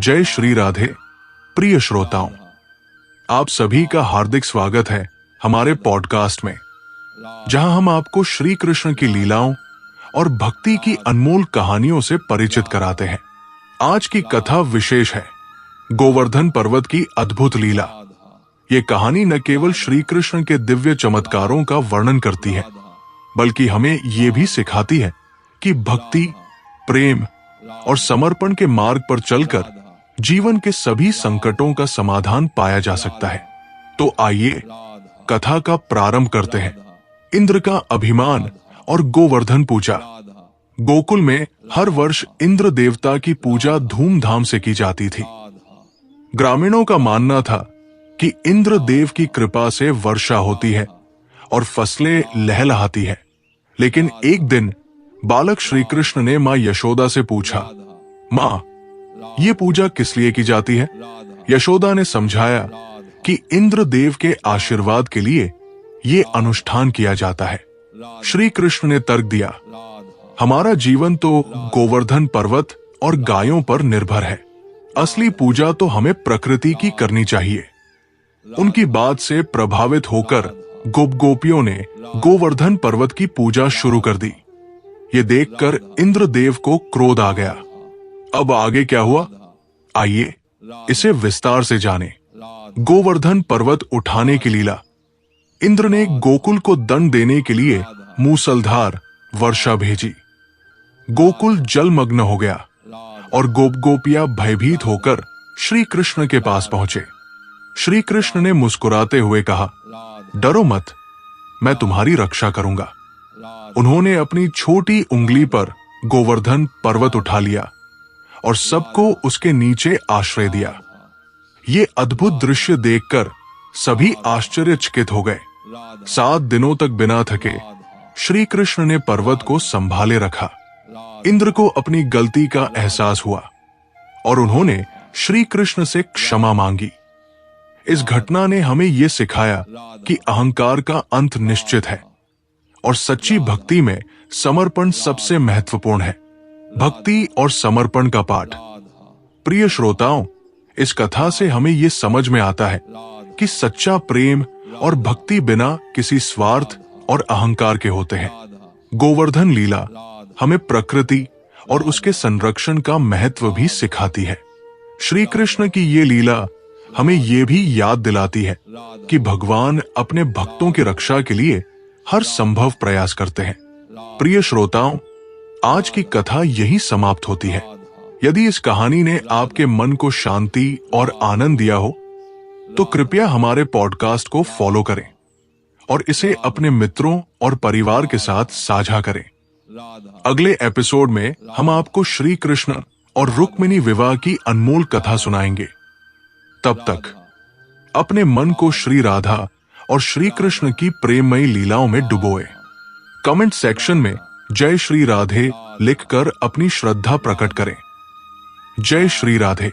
जय श्री राधे। प्रिय श्रोताओं, आप सभी का हार्दिक स्वागत है हमारे पॉडकास्ट में, जहां हम आपको श्री कृष्ण की लीलाओं और भक्ति की अनमोल कहानियों से परिचित कराते हैं। आज की कथा विशेष है, गोवर्धन पर्वत की अद्भुत लीला। ये कहानी न केवल श्री कृष्ण के दिव्य चमत्कारों का वर्णन करती है, बल्कि हमें ये भी सिखाती है कि भक्ति, प्रेम और समर्पण के मार्ग पर चलकर जीवन के सभी संकटों का समाधान पाया जा सकता है। तो आइए कथा का प्रारंभ करते हैं। इंद्र का अभिमान और गोवर्धन पूजा। गोकुल में हर वर्ष इंद्र देवता की पूजा धूमधाम से की जाती थी। ग्रामीणों का मानना था कि इंद्र देव की कृपा से वर्षा होती है और फसलें लहलहाती है। लेकिन एक दिन बालक श्री कृष्ण ने मां यशोदा से पूछा, मां, ये पूजा किस लिए की जाती है? यशोदा ने समझाया कि इंद्र देव के आशीर्वाद के लिए ये अनुष्ठान किया जाता है। श्री कृष्ण ने तर्क दिया, हमारा जीवन तो गोवर्धन पर्वत और गायों पर निर्भर है। असली पूजा तो हमें प्रकृति की करनी चाहिए। उनकी बात से प्रभावित होकर गोपियों ने गोवर्धन पर्वत की पूजा शुरू कर दी। ये देखकर इंद्रदेव को क्रोध आ गया। अब आगे क्या हुआ, आइए इसे विस्तार से जानें। गोवर्धन पर्वत उठाने की लीला। इंद्र ने गोकुल को दंड देने के लिए मूसलधार वर्षा भेजी। गोकुल जलमग्न हो गया और गोपियां भयभीत होकर श्री कृष्ण के पास पहुंचे। श्री कृष्ण ने मुस्कुराते हुए कहा, डरो मत, मैं तुम्हारी रक्षा करूंगा। उन्होंने अपनी छोटी उंगली पर गोवर्धन पर्वत उठा लिया और सबको उसके नीचे आश्रय दिया। ये अद्भुत दृश्य देखकर सभी आश्चर्यचकित हो गए। 7 दिनों तक बिना थके श्री कृष्ण ने पर्वत को संभाले रखा। इंद्र को अपनी गलती का एहसास हुआ और उन्होंने श्री कृष्ण से क्षमा मांगी। इस घटना ने हमें यह सिखाया कि अहंकार का अंत निश्चित है और सच्ची भक्ति में समर्पण सबसे महत्वपूर्ण है। भक्ति और समर्पण का पाठ। प्रिय श्रोताओं, इस कथा से हमें यह समझ में आता है कि सच्चा प्रेम और भक्ति बिना किसी स्वार्थ और अहंकार के होते हैं। गोवर्धन लीला हमें प्रकृति और उसके संरक्षण का महत्व भी सिखाती है। श्री कृष्ण की ये लीला हमें यह भी याद दिलाती है कि भगवान अपने भक्तों की रक्षा के लिए हर संभव प्रयास करते हैं। प्रिय श्रोताओं, आज की कथा यही समाप्त होती है। यदि इस कहानी ने आपके मन को शांति और आनंद दिया हो, तो कृपया हमारे पॉडकास्ट को फॉलो करें और इसे अपने मित्रों और परिवार के साथ साझा करें। अगले एपिसोड में हम आपको श्री कृष्ण और रुक्मिणी विवाह की अनमोल कथा सुनाएंगे। तब तक अपने मन को श्री राधा और श्री कृष्ण की प्रेममयी लीलाओं में डुबोए। कमेंट सेक्शन में जय श्री राधे लिखकर अपनी श्रद्धा प्रकट करें। जय श्री राधे।